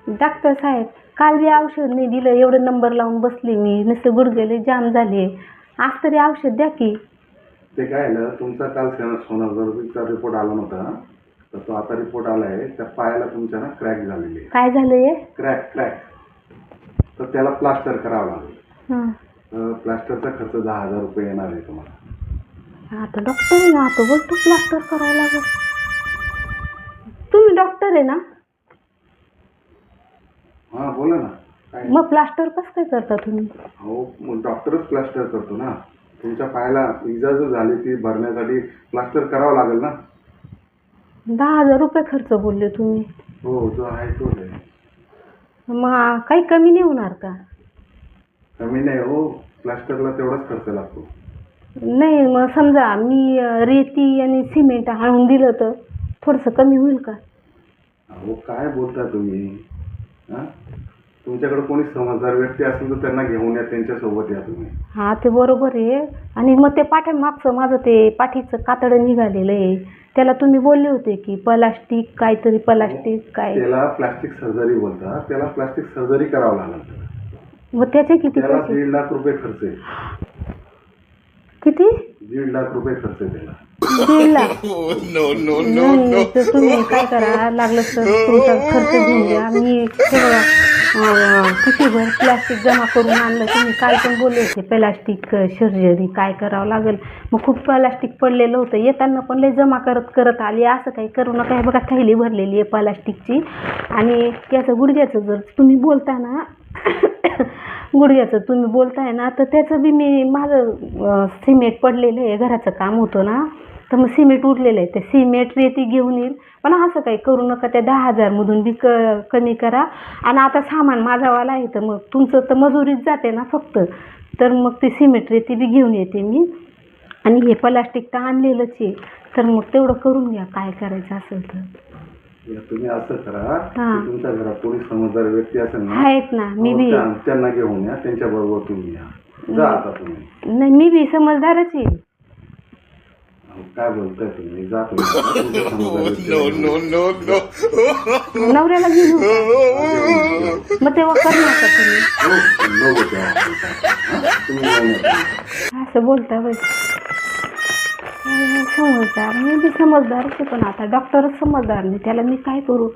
Doctor साहेब, काल बी औषध नाही दिलं, एवढं नंबर लावून बसली मी, नुसतं गुडघे जाम झाले. आज तरी औषध द्या की. ते काय ना, तुमचा काल सोनोग्राफीचा रिपोर्ट आला नव्हता, तर तो आता रिपोर्ट आलाय. त्या पायाला तुमच्या ना क्रॅक झालेली आहे. काय झालंय? क्रॅक. तर त्याला प्लास्टर करावं लागेल. हां. तर प्लास्टरचा खर्च 10,000 रुपये येणार आहे तुम्हाला. आता डॉक्टर आहे ना, आता बोलतो प्लास्टर करावं लागेल. तुम्ही डॉक्टर आहे ना? हां, बोला ना. काय? मग प्लास्टर कसं काय करता तुम्ही? हो, मग डॉक्टरच प्लास्टर करतो ना. तुमच्या पायाला इजा जो झाली ती भरण्यासाठी प्लास्टर करावं लागेल ना. 10,000 रुपये खर्च बोलले तुम्ही. हो, जो आहे तोच आहे. मग काही कमी नाही होणार का? कमी नाही हो, प्लास्टरला तेवढाच खर्च लागतो. नाही, मग समजा मी रेती आणि सिमेंट आणून दिलं तर थोडंसं कमी होईल का? अहो, काय बोलता तुम्ही? हां, तुमच्याकडे कोणी समजदार व्यक्ती असेल तर त्यांना घेऊन या, त्यांच्यासोबत या तुम्ही. हां, ते बरोबर आहे. आणि मग ते पाठीमागचं माझं ते पाठीचं कातडं निघालेलं आहे, त्याला तुम्ही बोलले होते की प्लास्टिक काहीतरी प्लास्टिक काय. त्याला प्लास्टिक सर्जरी बोलतात. त्याला प्लास्टिक सर्जरी करावं लागेल. मग त्याचे किती त्याला पैसे? 1.5 लाख रुपये खर्च आहे. किती? 1.5 लाख रुपये खर्च आहे त्याला. 1.5 लाख? नाही, तर तुम्ही काय करा, लागलं तर तुमचा खर्च घेऊन द्या. मी सगळं खिशीभर प्लास्टिक जमा करून आणलं. तुम्ही काल पण बोलले होते प्लास्टिक सर्जरी काय करावं लागेल. मग खूप प्लास्टिक पडलेलं होतं, येताना पण लय जमा करत आली. असं काही करू नका. हे बघा, थैली भरलेली आहे प्लास्टिकची. आणि त्याचं गुडघ्याचं जर तुम्ही बोलता ना गुडघ्याचं तुम्ही बोलताय ना, तर त्याचं बी मी माझं सिमेंट पडलेलं आहे, घराचं काम होतं ना, तर मग सिमेंट उरलेलं आहे. ते सिमेंट रेती घेऊन येईल. पण असं काही करू नका, त्या 10,000मधून बी कमी करा. आणि आता सामान माझावाला आहे, तर मग तुमचं तर मजुरीच जाते ना फक्त. तर मग ती सिमेंट रेती बी घेऊन येते मी. आणि हे प्लास्टिक तर आणलेलंच आहे, तर मग तेवढं करून घ्या काय करायचं असेल तर. तुम्ही असं करा, हां. तुमच्या घरात कोणी समजदार व्यक्ती असेल ना, आहेत ना, मी बी. त्यांना घेऊन या, त्यांच्याबरोबर तुम्ही या. जा आता तुम्ही. नाही, मी बी समजदारच आहे. काय बोलताय तुम्ही? जा तुम्ही. नवऱ्याला घेऊन येऊ का? मग तेव्हा करणार का तुम्ही? असं बोलता बाई. समजदार, मी बी समजदारच आहे, पण आता डॉक्टरच समजदार नाही, त्याला मी काय करू?